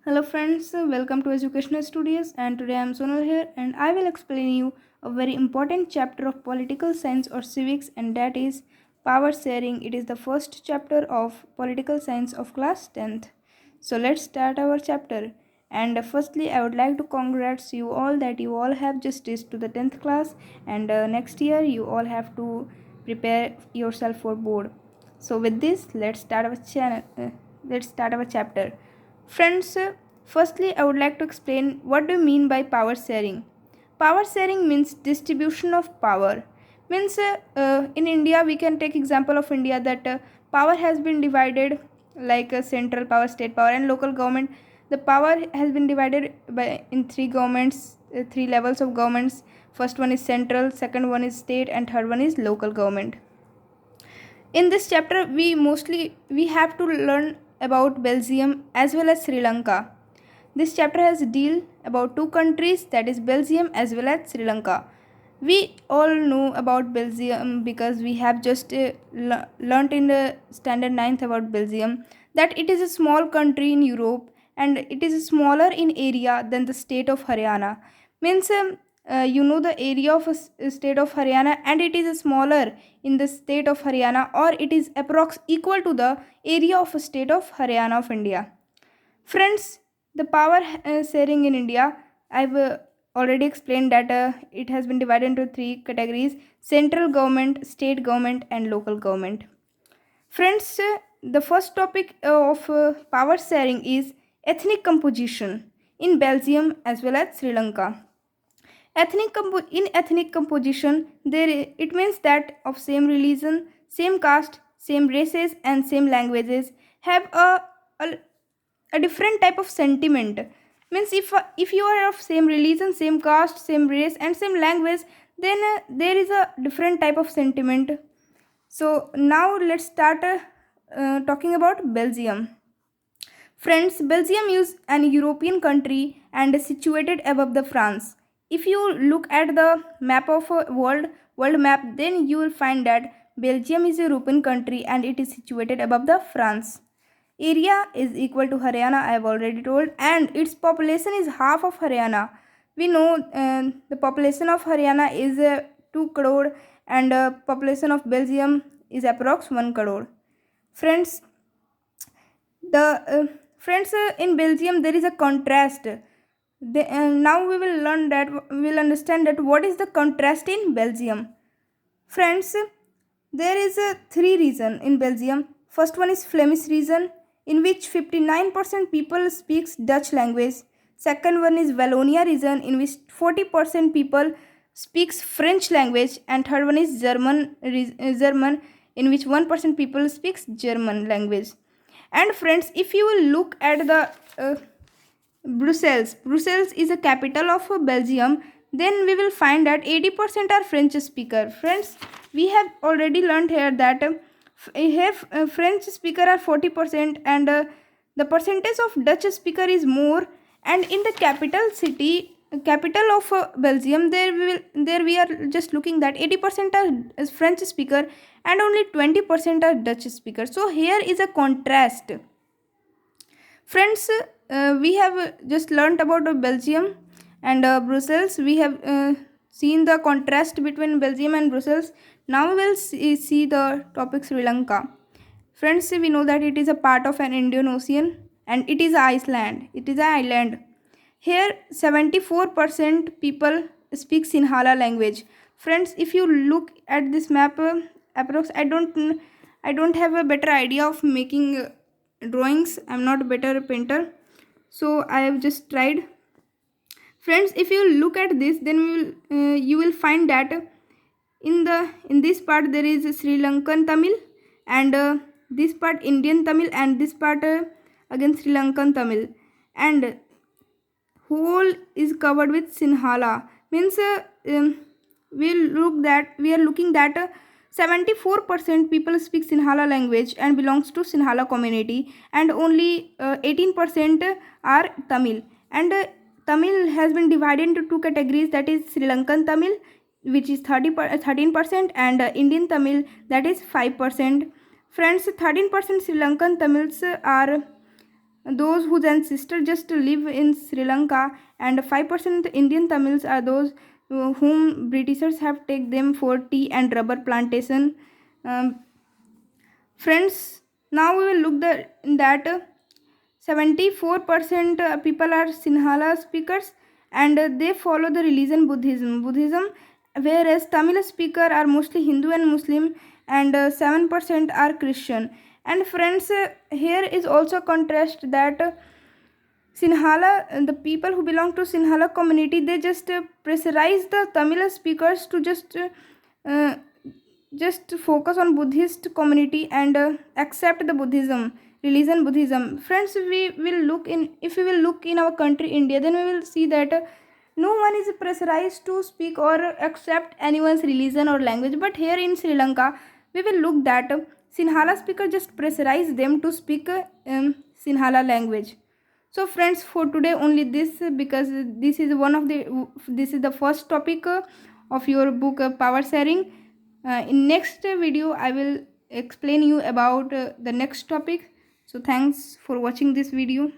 Hello friends, welcome to Educational Studios and today I am Sonal here and I will explain you a very important chapter of political science or civics, and that is power sharing. It is the first chapter of political science of class 10th. So let's start our chapter. And firstly, I would like to congratulate you all that you all have just reached to the 10th class, and next year you all have to prepare yourself for board. So with this, let's start our chapter. Friends, firstly, I would like to explain what do you mean by power sharing. Power sharing means distribution of power. Means in India, we can take example of India that power has been divided like central power, state power, and local government. The power has been divided by in three governments, three levels of governments. First one is central, second one is state, and third one is local government. In this chapter, we have to learn about Belgium as well as Sri Lanka. This chapter has deal about two countries, that is Belgium as well as Sri Lanka. We all know about Belgium because we have just learnt in the standard ninth about Belgium that it is a small country in Europe and it is smaller in area than the state of Haryana. Means you know the area of a state of Haryana, and it is smaller in the state of Haryana, or it is approx equal to the area of a state of Haryana of India. Friends, the power sharing in India, I've already explained that it has been divided into three categories: central government, state government, and local government. Friends, the first topic of power sharing is ethnic composition in Belgium as well as Sri Lanka. In ethnic composition, it means that of same religion, same caste, same races, and same languages have a, a different type of sentiment. Means if you are of same religion, same caste, same race, and same language, then there is a different type of sentiment. So now let's start talking about Belgium. Friends, Belgium is an European country and is situated above the France. If you look at the map of a world map, then you will find that Belgium is a European country and it is situated above the France. Area is equal to Haryana, I have already told, and its population is half of Haryana. We know the population of Haryana is 2 crore, and population of Belgium is approx 1 crore. Friends, the friends in Belgium there is a contrast. Now we will understand that what is the contrast in Belgium. Friends, there is a three region in Belgium. First one is Flemish region, in which 59% people speaks Dutch language. Second one is Wallonia region, in which 40% people speaks French language, and third one is German, in which 1% people speaks German language. And friends, if you will look at the Brussels is a capital of Belgium, then we will find that 80% are French speaker. Friends, we have already learned here that here French speaker are 40%, and the percentage of Dutch speaker is more. And in the capital of Belgium, there we are just looking that 80% are French speaker and only 20% are Dutch speaker. So here is a contrast. Friends, we have just learnt about Belgium and Brussels. We have seen the contrast between Belgium and Brussels. Now we will see the topic Sri Lanka. Friends, we know that it is a part of an Indian Ocean and it is Iceland. It is an island. Here, 74% people speak Sinhala language. Friends, if you look at this map, approx I don't have a better idea of making drawings. I'm not a better painter, so I have just tried. Friends, if you look at this, then you will find that in this part there is Sri Lankan Tamil, and this part Indian Tamil, and this part again Sri Lankan Tamil, and whole is covered with Sinhala. Means we are looking that 74% people speak Sinhala language and belongs to Sinhala community, and only 18% are Tamil. And Tamil has been divided into two categories, that is Sri Lankan Tamil, which is 13%, and Indian Tamil, that is 5%. Friends, 13% Sri Lankan Tamils are those whose ancestors just live in Sri Lanka, and 5% Indian Tamils are those whom Britishers have taken them for tea and rubber plantation. Um, Friends, now we will look that 74% people are Sinhala speakers, and they follow the religion Buddhism, whereas Tamil speakers are mostly Hindu and Muslim, and 7% are Christian. And friends, here is also contrast that Sinhala, the people who belong to Sinhala community, they just pressurize the Tamil speakers to uh, just focus on Buddhist community and accept the Buddhism. Friends, we will look in if we will look in our country India, then we will see that no one is pressurized to speak or accept anyone's religion or language. But here in Sri Lanka, we will look that Sinhala speaker just pressurize them to speak Sinhala language. So friends, for today only this, because this is the first topic of your book power sharing. In next video I will explain you about the next topic. So thanks for watching this video.